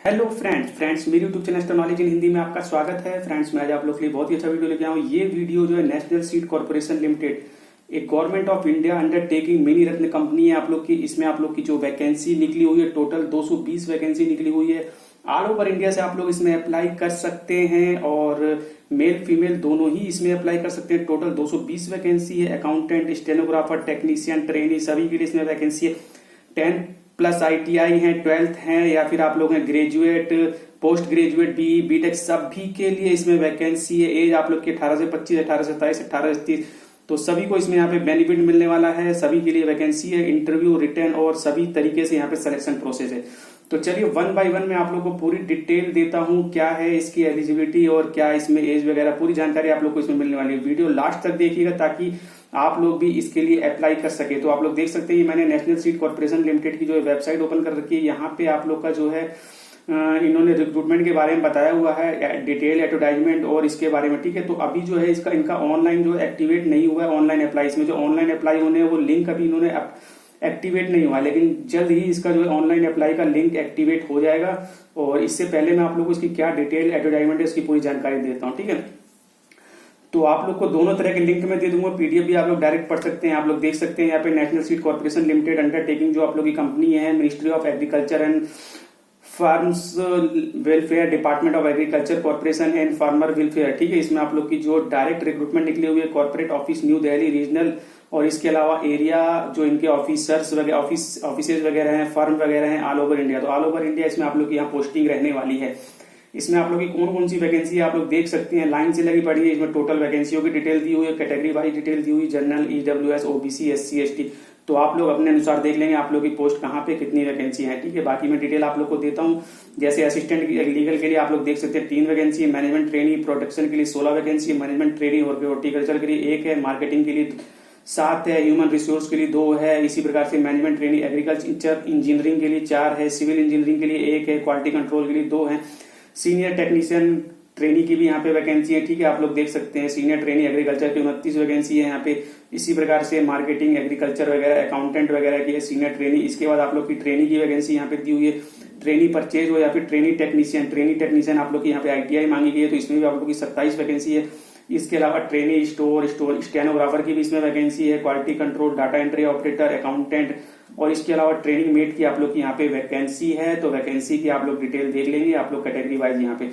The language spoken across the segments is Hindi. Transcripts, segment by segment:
हेलो फ्रेंड्स मेरे YouTube channel star knowledge in Hindi में आपका स्वागत है। फ्रेंड्स मैं आज आप लोग के लिए बहुत ही अच्छा वीडियो लेके आया हूँ। ये वीडियो जो है नेशनल सीड कॉर्पोरेशन लिमिटेड एक government of India undertaking mini Ratna company है आप लोग की। इसमें आप लोग की जो वैकेंसी निकली हुई है टोटल 220 वैकेंसी निकली हुई है। ऑल ओवर इंडिया से आप लोग इसमें अप्लाई कर सकते हैं और मेल फीमेल दोनों ही इसमें अप्लाई कर सकते हैं। टोटल 220 वैकेंसी है। अकाउंटेंट, स्टेनोग्राफर, टेक्नीशियन, ट्रेनी सभी के लिए इसमें वैकेंसी है। 10 प्लस ITI है, 12th है या फिर आप लोग हैं graduate, post graduate, BE, BTech सभी के लिए इसमें वैकेंसी है। एज आप लोग की 18 से 25, 18 से 27, 18 से 30, तो सभी को इसमें यहाँ पे बेनिफिट मिलने वाला है। सभी के लिए वैकेंसी है। इंटरव्यू, रिटर्न और सभी तरीके से यहाँ पे सिलेक्शन प्रोसेस है। तो चलिए वन बाय वन मैं आप लोग को पूरी डिटेल देता हूँ, क्या है इसकी एलिजिबिलिटी और क्या इसमें एज वगैरह पूरी जानकारी आप लोग को इसमें मिलने वाली है। वीडियो लास्ट तक देखिएगा ताकि आप लोग भी इसके लिए अप्लाई कर सके। तो आप लोग देख सकते हैं मैंने नेशनल सीड कॉर्पोरेशन लिमिटेड की जो वेबसाइट ओपन कर रखी है। यहाँ पे आप लोग का जो है इन्होंने रिक्रूटमेंट के बारे में बताया हुआ है, डिटेल एडवर्टाइजमेंट और इसके बारे में, ठीक है। तो अभी जो है इसका इनका ऑनलाइन जो एक्टिवेट नहीं हुआ है ऑनलाइन अप्लाई। इसमें जो ऑनलाइन अप्लाई होने वो लिंक अभी इन्होंने एक्टिवेट नहीं हुआ, लेकिन जल्द ही इसका जो है ऑनलाइन अप्लाई का लिंक एक्टिवेट हो जाएगा। और इससे पहले मैं आप लोग को इसकी क्या डिटेल एडवर्टाइजमेंट है इसकी पूरी जानकारी देता हूँ, ठीक है। तो आप लोग को दोनों तरह के लिंक में दे दूंगा। PDF भी आप लोग डायरेक्ट पढ़ सकते हैं। आप लोग देख सकते हैं यहाँ पे national seed corporation limited undertaking जो आप लोग की कंपनी है, ministry of agriculture and farms welfare, department of agriculture corporation and farmer welfare, ठीक है। इसमें आप लोग की जो डायरेक्ट रिक्रूटमेंट निकली हुई है corporate office new Delhi regional, और इसके अलावा एरिया जो इनके ऑफिसर्स वगैरह ऑफिसेज वगैरह हैं, फर्म वगैरह हैं ऑल ओवर इंडिया। तो ऑल ओवर इंडिया इसमें आप लोग की यहाँ पोस्टिंग रहने वाली है। इसमें आप लोग की कौन कौन सी वैकेंसी है आप लोग देख सकते हैं, लाइन से लगी पड़ी है। इसमें टोटल वैकेंसियों की डिटेल दी हुई है, कैटेगरी वाइज डिटेल दी हुई, general, EWS, OBC, SC, ST। तो आप लोग अपने अनुसार देख लेंगे आप लोग की पोस्ट कहाँ पे कितनी वैकेंसी है, ठीक है। बाकी मैं डिटेल आप लोग को देता हूँ। जैसे असिस्टेंट लीगल के लिए आप लोग देख सकते हैं 3 वैकेंसी है, मैनेजमेंट ट्रेनी प्रोडक्शन के लिए 16 वैकेंसी है, मैनेजमेंट ट्रेनी और हॉर्टिकल्चर के लिए 1 है, मार्केटिंग के लिए 7 है, ह्यूमन रिसोर्स के लिए 2 है। इसी प्रकार से मैनेजमेंट ट्रेनी एग्रीकल्चर इंजीनियरिंग के लिए 4 है, सिविल इंजीनियरिंग के लिए 1 है, क्वालिटी कंट्रोल के लिए 2 है, सीनियर टेक्नीशियन ट्रेनी की भी यहाँ पे वैकेंसी है, ठीक है। आप लोग देख सकते हैं सीनियर ट्रेनी एग्रीकल्चर की 29 वैकेंसी है यहाँ पे। इसी प्रकार से मार्केटिंग, एग्रीकल्चर वगैरह, अकाउंटेंट वगैरह की है सीनियर ट्रेनी। इसके बाद आप लोग की ट्रेनी की वैकेंसी यहाँ पे दी हुई है, ट्रेनी परचेज हो या फिर ट्रेनी टेक्नीशियन आप लोग की यहाँ पे ITI मांगी गई है, तो इसमें भी आप लोग की 27 वैकेंसी है। इसके अलावा ट्रेनी स्टोर स्टेनोग्राफर की भी इसमें वैकेंसी है, quality control, data entry operator, accountant, और इसके अलावा ट्रेनिंग मेट की आप लोग की यहाँ पे वैकेंसी है। तो वैकेंसी की आप लोग डिटेल देख लेंगे आप लोग कैटेगरी वाइज यहाँ पे।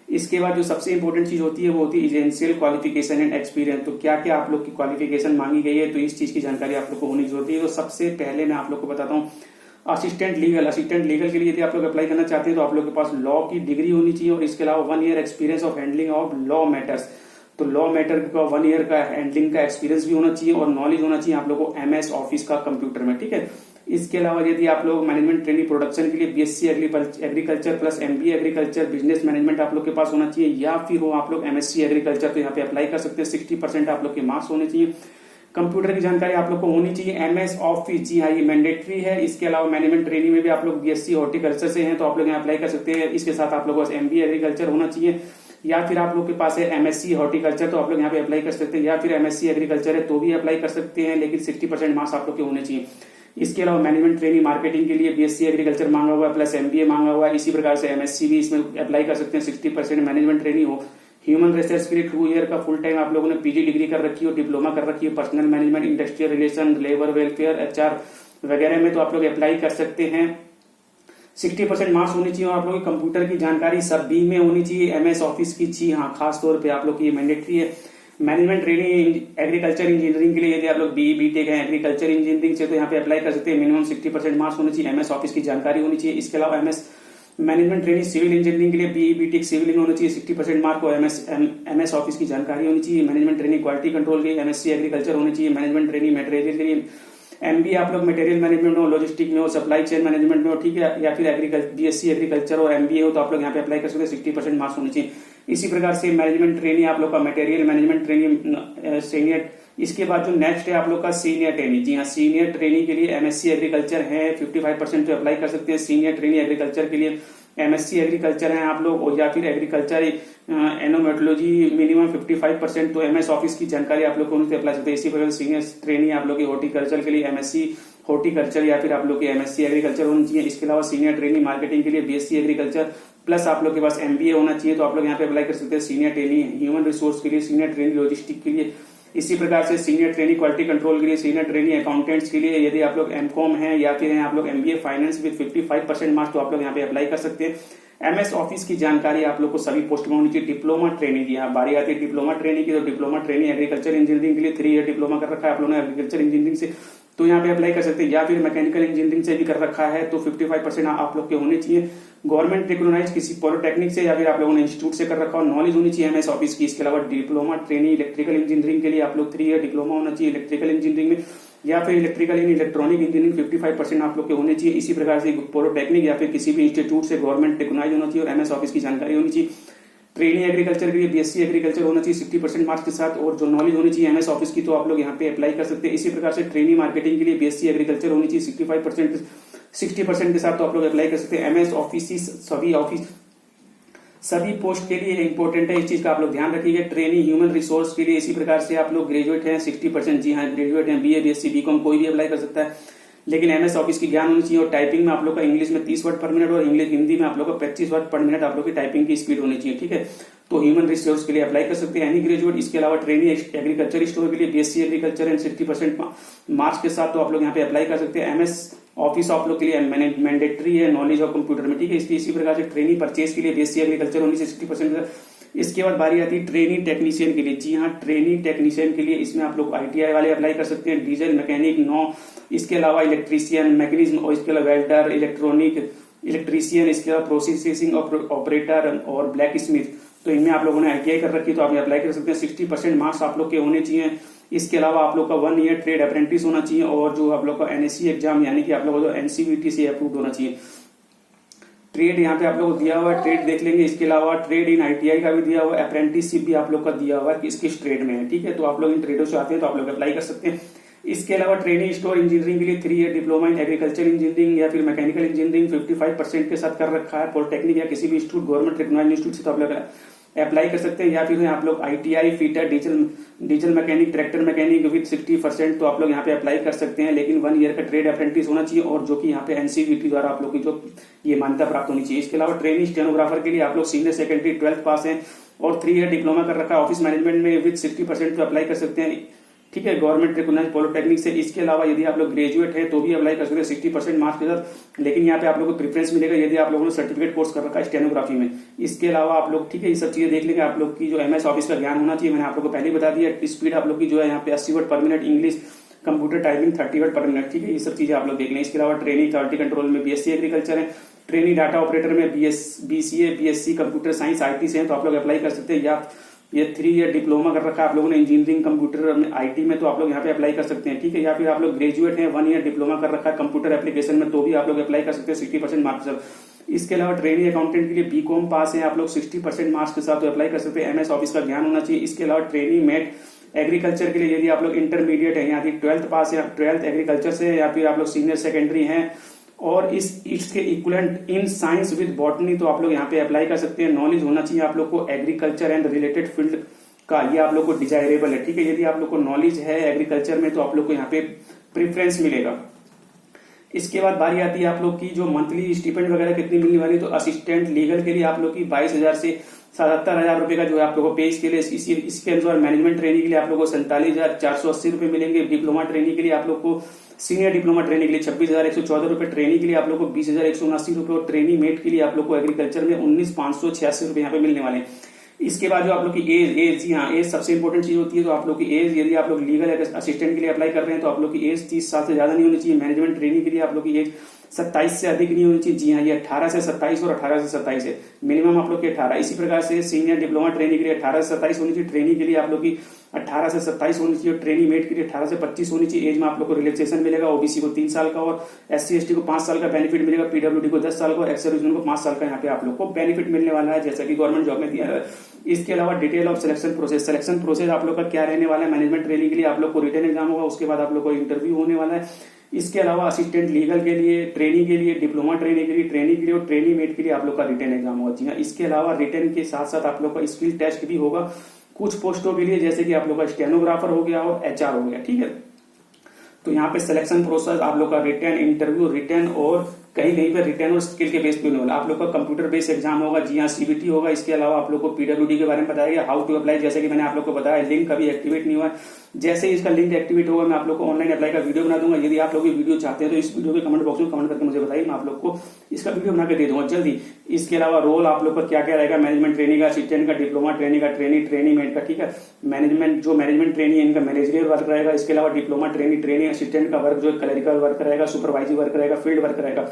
इसके बाद जो सबसे इंपॉर्टेंट चीज होती है वो होती है एजेंशियल क्वालिफिकेशन एंड एक्सपीरियंस। तो क्या क्या आप लोग की क्वालिफिकेशन मांगी गई है, तो इस चीज की जानकारी आप लोग को होनी जरूरी है। तो सबसे पहले मैं आप लोग को बताता हूँ असिस्टेंट लीगल के लिए यदि आप लोग अप्लाई करना चाहते हैं तो आप लोग के पास लॉ की डिग्री होनी चाहिए और इसके अलावा 1 year experience of handling of law matters. तो लॉ मैटर का 1 ईयर का हैंडलिंग का एक्सपीरियंस भी होना चाहिए और नॉलेज होना चाहिए आप लोग को MS ऑफिस का कंप्यूटर में, ठीक है। इसके अलावा यदि आप लोग मैनेजमेंट ट्रेनिंग प्रोडक्शन के लिए BSc agriculture plus MBA agriculture business management आप लोग के पास होना चाहिए, या फिर हो आप लोग MSc एग्रीकल्चर, तो यहाँ पे अप्लाई कर सकते हैं। 60% आप लोग के मार्क्स होने चाहिए। कंप्यूटर की जानकारी आप लोग को होनी चाहिए, MS ऑफिस, जी हाँ ये मैंडेटरी है। इसके अलावा मैनेजमेंट ट्रेनिंग में भी आप लोग BSc हॉर्टिकल्चर से हैं तो आप लोग यहाँ अप्लाई कर सकते हैं। इसके साथ आप लोग MBA एग्रीकल्चर होना चाहिए, या फिर आप लोग के पास है MSc हॉर्टिकल्चर तो आप लोग यहाँ पे अप्लाई कर सकते हैं, या फिर MSc एग्रीकल्चर है तो भी अप्लाई कर सकते हैं, लेकिन 60% मार्क्स आप लोग के होने चाहिए। इसके अलावा मैनेजमेंट ट्रेनिंग मार्केटिंग के लिए BSc एग्रीकल्चर मांगा हुआ है प्लस MBA मांगा हुआ है। इसी प्रकार से MSc भी इसमें अप्लाई कर सकते हैं, 60% मैनेजमेंट ट्रेनिंग हो। ह्यूमन रिसोर्स के लिए 2 ईयर का फुल टाइम आप लोगों ने PG डिग्री कर रखी हो, डिप्लोमा कर रखी है personal management, industrial relation, labour welfare, HR वगैरह में, तो आप लोग अप्लाई कर सकते हैं। 60% मार्क्स होनी चाहिए और आप लोग की कंप्यूटर की जानकारी सभी में होनी चाहिए, MS ऑफिस की, जी हाँ खास तौर पे आप लोग की ये मैंडेटरी है। मैनेजमेंट ट्रेनिंग एग्रीकल्चर इंजीनियरिंग के लिए यदि आप लोग BE BTech है एग्रीकल्चर इंजीनियरिंग से तो यहाँ पे अप्लाई कर सकते हैं। मिनिमम 60% मार्क्स होने चाहिए, MS ऑफिस की जानकारी होनी चाहिए। इसके अलावा MS management training civil engineering के लिए BE BTech सिविल होना चाहिए, 60% मार्क हो। MS ऑफिस की जानकारी होनी चाहिए। मैनेजमेंट ट्रेनिंग क्वालिटी कंट्रोल के लिए MSc एग्रीकल्चर होनी चाहिए। मैनेजमेंट ट्रेनिंग मटेरियल के लिए MBA आप लोग मटेरियल मैनेजमेंट हो, लॉजिस्टिक में हो, सप्लाई चेन मैनेजमेंट में हो, ठीक है, या फिर BSc एग्रीकल्चर और MBA हो तो आप लोग यहाँ पे अप्लाई कर सकते हैं। 60% मार्क्स होने चाहिए। इसी प्रकार से मैनेजमेंट ट्रेनिंग आप लोग का मटेरियल मैनेजमेंट ट्रेनिंग सीनियर। इसके बाद जो नेक्स्ट है आप लोग का सीनियर ट्रेनिंग, जी हाँ सीनियर ट्रेनिंग के लिए MSc एग्रीकल्चर है 55% जो अप्लाई कर सकते हैं। सीनियर ट्रेनिंग एग्रीकल्चर के लिए MSc एग्रीकल्चर है आप लोग, और या फिर एग्रीकल्चर एनोमेटोलॉजी मिनिमम 55%, तो MS ऑफिस की जानकारी आप लोग को अप्लाई सकते हैं। इसी प्रकार सीनियर ट्रेनिंग आप लोग की हॉर्टिकल्चर के लिए MSc हॉर्टिकल्चर या फिर आप लोग के एमएससी एग्रीकल्चर होनी चाहिए। इसके अलावा सीनियर ट्रेनिंग मार्केटिंग के लिए बीएससी एग्रीकल्चर प्लस आप लोग के पास एमबीए होना चाहिए, तो आप लोग यहाँ पे अप्लाई कर सकते हैं। सीनियर ट्रेनिंग ह्यूमन रिसोर्स के लिए, सीनियर ट्रेनिंग लॉजिस्टिक के लिए, इसी प्रकार से सीनियर ट्रेनिंग क्वालिटी कंट्रोल के लिए, सीनियर ट्रेनिंग अकाउंटेंट्स के लिए, यदि आप लोग एमकॉम हैं या फिर हैं आप लोग एमबीए फाइनेंस विद 55% मार्क्स, तो आप लोग यहाँ पे अप्लाई कर सकते हैं। एमएस ऑफिस की जानकारी आप लोग को सभी पोस्ट में होनी चाहिए। डिप्लोमा ट्रेनिंग की यहाँ बारी आती है डिप्लोमा ट्रेनिंग की, तो डिप्लोमा ट्रेनिंग एग्रीकल्चर इंजीनियरिंग के लिए 3 ईयर डिप्लोमा कर रखा है आप लोगों ने एग्रीकल्चर इंजीनियरिंग से, तो यहाँ पे अप्लाई कर सकते हैं। या फिर मैकेनिकल इंजीनियरिंग से भी कर रखा है तो 55% आप लोग के होने चाहिए। गवर्नमेंट रिकॉग्नाइज किसी पॉलिटेक्निक से या फिर आप लोगों ने इंस्टीट्यूट से कर रखा हो, नॉलेज होनी चाहिए एमएस ऑफिस की। इसके अलावा डिप्लोमा ट्रेनिंग इलेक्ट्रिकल इंजीनियरिंग के लिए आप लोग 3 ईयर डिप्लोमा होना चाहिए इलेक्ट्रिकल इंजीनियरिंग में, या फिर इलेक्ट्रिकल इन इलेक्ट्रॉनिक इंजीनियरिंग 55% आप लोग के होने चाहिए। इसी प्रकार से पॉलिटेक्निक या फिर किसी भी इंस्टीट्यूट से गवर्नमेंट रिकॉग्नाइज होना चाहिए और एमएस ऑफिस की जानकारी होनी चाहिए। ट्रेनिंग एग्रीकल्चर के लिए बीएससी एग्रीकल्चर होना चाहिए 60% मार्क्स के साथ, और जो नॉलेज होनी चाहिए एमएस ऑफिस की, तो आप लोग यहाँ पे अप्लाई कर सकते हैं। इसी प्रकार से ट्रेनिंग मार्केटिंग के लिए बीएससी एग्रीकल्चर होनी चाहिए 60% के साथ, तो आप लोग अप्लाई कर सकते हैं। एमएस ऑफिस सभी पोस्ट के लिए इंपॉर्टेंट है, इस चीज का आप लोग ध्यान रखिएगा। ट्रेनिंग ह्यूमन रिसोर्स के लिए इसी प्रकार से आप लोग ग्रेजुएट हैं 60%, जी हाँ ग्रेजुएट हैं, बीए बीएससी बीकॉम कोई भी अप्लाई कर सकता है, लेकिन एमएस ऑफिस की ज्ञान होनी चाहिए। और टाइपिंग में आप लोग का इंग्लिश में 30 वर्ड पर मिनट और इंग्लिश हिंदी में आप लोग का 25 वर्ड पर मिनट आप लोग की टाइपिंग की स्पीड होनी चाहिए, ठीक है। तो ह्यूमन रिसोर्स के लिए अप्लाई कर सकते हैं एनी ग्रेजुएट। इसके अलावा ट्रेनिंग एग्रीकल्चर स्टोर के लिए बीएससी एग्रीकल्चर एंड 60% मार्क्स के साथ, तो आप लोग यहाँ पे अप्लाई कर सकते हैं। एमएस ऑफिस आप लोग के लिए मैंडेटरी है नॉलेज ऑफ कंप्यूटर में, ठीक है। इसी प्रकार से ट्रेनिंग परचेज के लिए बीएससी एग्रीकल्चर होनी चाहिए 60%। इसके बाद बारी आती है ट्रेनिंग टेक्नीशियन के लिए, जी हाँ ट्रेनिंग टेक्नीशियन के लिए इसमें आप लोग आईटीआई वाले अप्लाई कर सकते हैं, डीजल मैकेनिक नौ, इसके अलावा इलेक्ट्रीशियन मैकेनिज्म, और इसके अलावा वेल्डर इलेक्ट्रॉनिक इलेक्ट्रीशियन, इसके अलावा प्रोसेसिंग ऑपरेटर और ब्लैक स्मिथ, तो इनमें आप लोगों ने आईटीआई कर रखी है तो आप अप्लाई कर सकते हैं। 60% मार्क्स आप लोग के होने चाहिए। इसके अलावा आप लोग का 1 ईयर ट्रेड अप्रेंटिस होना चाहिए, और जो आप लोग का एनएससी एग्जाम यानी कि आप लोग को एनसीवीटी से अप्रूव होना चाहिए। ट्रेड यहाँ पे आप लोग को दिया हुआ है, ट्रेड देख लेंगे। इसके अलावा ट्रेड इन आईटीआई का भी दिया हुआ है, अप्रेंटिसशिप भी आप लोग का दिया हुआ है कि किस ट्रेड में है, ठीक है। तो आप लोग इन ट्रेडों से आते हैं तो आप लोग अप्लाई कर सकते हैं। इसके अलावा ट्रेनिंग स्टोर इंजीनियरिंग के लिए 3 year diploma in agriculture engineering या फिर मैकेनिकल इंजीनियरिंग 55% के साथ कर रखा है, पॉलिटेक्निक या किसी भी इंस्टीट्यूट गवर्नमेंट रिकॉग्नाइज्ड इंस्टीट्यूट से, तो आप लोग अप्लाई कर सकते हैं। या फिर आप लोग ITI fitter diesel mechanic tractor mechanic with 60%, तो आप लोग यहाँ पे अप्लाई कर सकते हैं, लेकिन 1 ईयर का ट्रेड अप्रेंटिस होना चाहिए, और जो कि यहाँ पे एनसीवीटी द्वारा आप लोग की जो ये मान्यता प्राप्त होनी चाहिए। इसके अलावा ट्रेनिंग स्टेनोग्राफर के लिए आप लोग सीनियर सेकेंडरी 12th पास हैं और 3 ईयर डिप्लोमा कर रखा है ऑफिस मैनेजमेंट में विद 60%, तो अप्लाई कर सकते हैं, ठीक है, गवर्नमेंट रिकॉग्नाइज्ड पॉलिटेक्निक से। इसके अलावा यदि आप लोग ग्रेजुएट है तो भी अप्लाई कर सकते हैं 60% मार्क्स के साथ, लेकिन यहाँ पे आप लोगों को प्रेफरेंस मिलेगा यदि आप लोगों ने सर्टिफिकेट कोर्स कर रखा है स्टेनोग्राफी में। इसके अलावा आप लोग, ठीक है, ये सब चीजें देख लेंगे। आप लोग की जो एमएस ऑफिस का ज्ञान होना चाहिए, मैंने आप लोग को पहले बता दिया। स्पीड आप लोग की जो है यहाँ पे 80 वर्ड पर minute, English computer typing 30 word पर मिनट, ठीक है, ये सब चीजें आप लोग देख लें। इसके अलावा ट्रेनिंग क्वालिटी कंट्रोल में बीएससी एग्रीकल्चर है, ट्रेनिंग डाटा ऑपरेटर में BCA BSc computer science IT से है, तो आप लोग अप्लाई कर सकते हैं। या ये 3 ईयर डिप्लोमा कर रखा है आप लोगों ने इंजीनियरिंग कंप्यूटर में आईटी में, तो आप लोग यहाँ पे अप्लाई कर सकते हैं, ठीक है। या फिर आप लोग ग्रेजुएट हैं 1 ईयर डिप्लोमा कर रखा है कंप्यूटर एप्लीकेशन में, तो भी आप लोग अप्लाई कर सकते हैं 60% मार्क्स। इसके अलावा ट्रेनिंग अकाउंटेंट के लिए बीकॉम पास है आप लोग 60% मार्क्स के साथ, तो अप्लाई कर सकते हैं। एमएस ऑफिस का ज्ञान होना चाहिए। इसके अलावा ट्रेनिंग मेट एग्रीकल्चर के लिए यदि आप लोग इंटरमीडिएट है, यहाँ 12th पास है, 12th एग्रीकल्चर से, या फिर आप लोग सीनियर सेकेंडरी हैं और इसके equivalent in science with botany, तो आप लोग यहाँ पे अप्लाई कर सकते हैं। नॉलेज होना चाहिए आप लोग को एग्रीकल्चर एंड रिलेटेड फील्ड का, ये आप लोग को डिजायरेबल है, ठीक है। यदि आप लोग को नॉलेज है एग्रीकल्चर में तो आप लोग को यहाँ पे प्रेफरेंस मिलेगा। इसके बाद बारी आती है आप लोग की जो मंथली स्टिपेंड वगैरह कितनी मिलने वाली, तो असिस्टेंट लीगल के लिए आप लोग की 22,000 से 77,000 रुपए का जो है आप लोगों को पे इसके लिए। इसके अनुसार मैनेजमेंट ट्रेनिंग के लिए आप लोगों को 47,480 रुपए मिलेंगे। डिप्लोमा ट्रेनिंग के लिए आप लोग को, सीनियर डिप्लोमा ट्रेनिंग के लिए 26,114 रुपए, ट्रेनिंग के लिए आप लोग को 20,179 रुपए, और ट्रेनिंग मेट के लिए आप लोग को एग्रीकल्चर में 19,586 रुपए यहाँ पे मिलने वाले हैं। इसके बाद जो आप लोग की एज, जी हाँ, एज सबसे इंपॉर्टेंट चीज होती है। तो आप लोग की एज, यदि आप लोग लीगल असिस्टेंट के लिए अप्लाई कर रहे हैं तो आप लोग की एज 30 साल से ज्यादा नहीं होनी चाहिए। मैनेजमेंट ट्रेनिंग के लिए आप लोग की एज 27 से अधिक नहीं होनी चाहिए। जी हाँ, ये 18 से 27 और 18 से 27 है, मिनिमम आप लोग की 18। इसी प्रकार से सीनियर डिप्लोमा ट्रेनिंग के लिए 18 से 27 होनी चाहिए। ट्रेनिंग के लिए आप लोग की 18 से 27 होनी चाहिए। ट्रेनिंग मेट के लिए 18 से 25 होनी चाहिए। एज में आप लोग को रिलैक्सेशन मिलेगा। ओबीसी को 3 साल का और एससी एसटी को 5 साल का बेनिफिट मिलेगा। पीडब्ल्यूडी को 10 साल का और एक्स सर्विसमैन को 5 साल का यहाँ पे आप लोग को बेनिफिट मिलने वाला है, जैसा कि गवर्नमेंट जॉब में दिया है। इसके अलावा detail of selection process, selection process आप लोग का क्या रहने वाला है। मैनेजमेंट ट्रेनिंग के लिए आप लोग को रिटन एग्जाम होगा, उसके बाद आप लोग को इंटरव्यू होने वाला है। इसके अलावा असिस्टेंट लीगल के लिए, ट्रेनिंग के लिए, डिप्लोमा ट्रेनिंग के लिए, ट्रेनिंग के लिए और ट्रेनिंग मेट के लिए आप लोग का रिटन एग्जाम होगा। जी हाँ, इसके अलावा रिटन के साथ साथ आप लोग का स्किल टेस्ट भी होगा कुछ पोस्टों के लिए, जैसे कि आप लोग का स्टेनोग्राफर हो गया और एचआर हो गया, ठीक है। तो यहाँ पे सिलेक्शन प्रोसेस आप लोग का रिटर्न इंटरव्यू, रिटर्न और कहीं पे रिटर्न और स्किल के बेस पे नहीं होगा। आप लोग का कंप्यूटर बेस्ड एग्जाम होगा, जी हाँ सीबीटी होगा। इसके अलावा आप लोग को पीडब्ल्यूडी के बारे में बताया गया, हाउ टू अप्लाई, जैसे कि मैंने आप लोग को बताया लिंक अभी एक्टिवेट नहीं हुआ। जैसे इसका लिंक एक्टिवेट होगा मैं आप लोग को ऑनलाइन अप्लाई का वीडियो बना दूंगा। यदि आप लोग ये वीडियो चाहते हैं तो इस वीडियो के कमेंट बॉक्स में कमेंट करके मुझे बताइए, मैं आप लोग को इसका वीडियो बना के दे दूंगा जल्दी। इसके अलावा रोल आप लोग का क्या क्या रहेगा, मैनेजमेंट ट्रेनिंग का, असिस्टेंट का, डिप्लोमा ट्रेनिंग का, ट्रेनिंग का, ठीक है। मैनेजमेंट जो मैनेजमेंट ट्रेनिंग है इनका मैनेजरियल वर्क रहेगा। इसके अलावा डिप्लोमा ट्रेनिंग असिस्टेंट का वर्क जो क्लरिकल वर्क रहेगा, सुपरवाइजरी वर्क रहेगा, फील्ड वर्क रहेगा।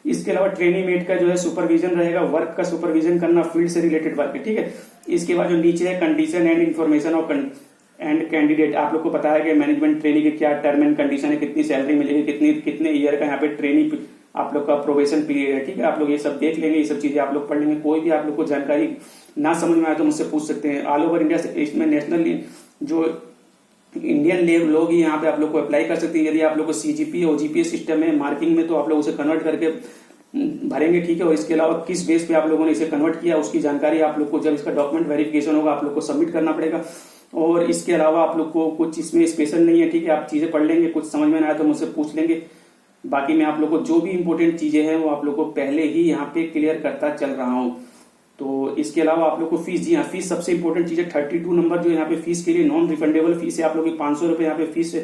इसके अलावा ट्रेनिंग मेट का जो है सुपरविजन रहेगा, वर्क का सुपरविजन करना, फील्ड से रिलेटेड वर्क है, ठीक है। इसके बाद जो नीचे है condition and information of and candidate, आप लोग को पता है कि मैनेजमेंट ट्रेनिंग के क्या टर्म एंड कंडीशन है, कितनी सैलरी मिलेगी, कितने ईयर का यहाँ पे ट्रेनिंग आप लोग का प्रोबेशन पीरियड है, ठीक है। आप लोग ये सब देख लेंगे, ये सब चीजें आप लोग पढ़ लेंगे। कोई भी आप लोग को जानकारी ना समझ में आए तो मुझसे पूछ सकते हैं। ऑल ओवर इंडिया से इसमें नेशनल जो इंडियन लोग ही यहाँ पे आप लोग को अप्लाई कर सकते हैं। यदि आप लोग को सीजीपी ओजीपीए सिस्टम है मार्किंग में, तो आप लोग उसे कन्वर्ट करके भरेंगे, ठीक है। और इसके अलावा किस बेस पे आप लोगों ने इसे कन्वर्ट किया उसकी जानकारी आप लोग को जब इसका डॉक्यूमेंट वेरिफिकेशन होगा आप लोग को सबमिट करना पड़ेगा। और इसके अलावा आप लोग को कुछ इसमें स्पेशल नहीं है, ठीक है। आप चीजें पढ़ लेंगे, कुछ समझ में ना आए तो मुझसे पूछ लेंगे। बाकी मैं आप लोग को जो भी इंपॉर्टेंट चीजें हैं वो आप लोग को पहले ही यहाँ पे क्लियर करता चल रहा हूँ। तो इसके अलावा आप लोग को फीस, जी हाँ फीस सबसे इंपॉर्टेंट चीज है। 32 नंबर जो यहाँ पे फीस के लिए नॉन रिफंडेबल फीस है, आप लोग की 500 रुपए यहाँ पे फीस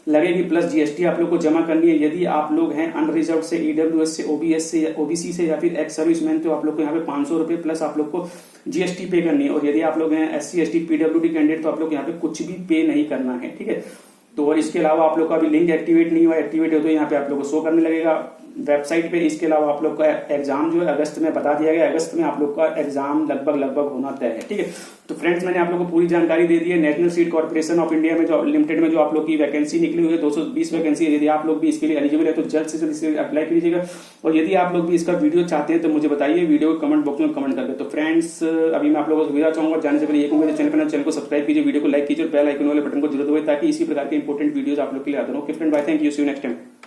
लगेगी, प्लस जीएसटी आप लोग को जमा करनी है। यदि आप लोग हैं अनरिजर्व से, ईडब्ल्यूएस से, ओबीएस से, ओबीसी से या फिर एक्स सर्विसमैन, तो आप लोग को यहाँ पे 500 रुपए प्लस आप लोग को जीएसटी पे करनी है। और यदि आप लोग हैं एससी एसटी पीडब्ल्यूडी कैंडिडेट तो आप लोग यहाँ पे कुछ भी पे नहीं करना है, ठीक है। तो और इसके अलावा आप लोग का अभी लिंक एक्टिवेट नहीं हुआ, एक्टिवेट हो तो यहाँ पे आप लोग को शो करने लगेगा वेबसाइट पे। इसके अलावा आप लोग का एग्जाम जो है अगस्त में बता दिया गया, अगस्त में आप लोग का एग्जाम लगभग होना तय है, ठीक है। तो फ्रेंड्स मैंने आप लोग को पूरी जानकारी दे दी है। National seed corporation of India में जो लिमिटेड में जो आप लोग की वैकेंसी निकली हुई है 220 वैकेंसी है। यदि आप लोग भी इसके लिए एलिजिबल है तो जल्द से जल्द इसे अप्लाई कीजिएगा। और यदि आप लोग भी इसका वीडियो चाहते हैं तो मुझे बताइए, वीडियो को कमेंट बॉक्स में कमेंट करके। तो फ्रेंड्स अभी मैं आप लोगों को सुविधा चाहूंगा, जाने से पहले ये कहूंगा चैनल को सब्सक्राइब कीजिए, वीडियो को लाइक कीजिए, बेल आइकन वाले बटन को जरूर दबाइए ताकि इसी प्रकार के इंपॉर्टेंट वीडियोस आप लोग के लिए आते रहो। Okay friend, bye, thank you, see you next time.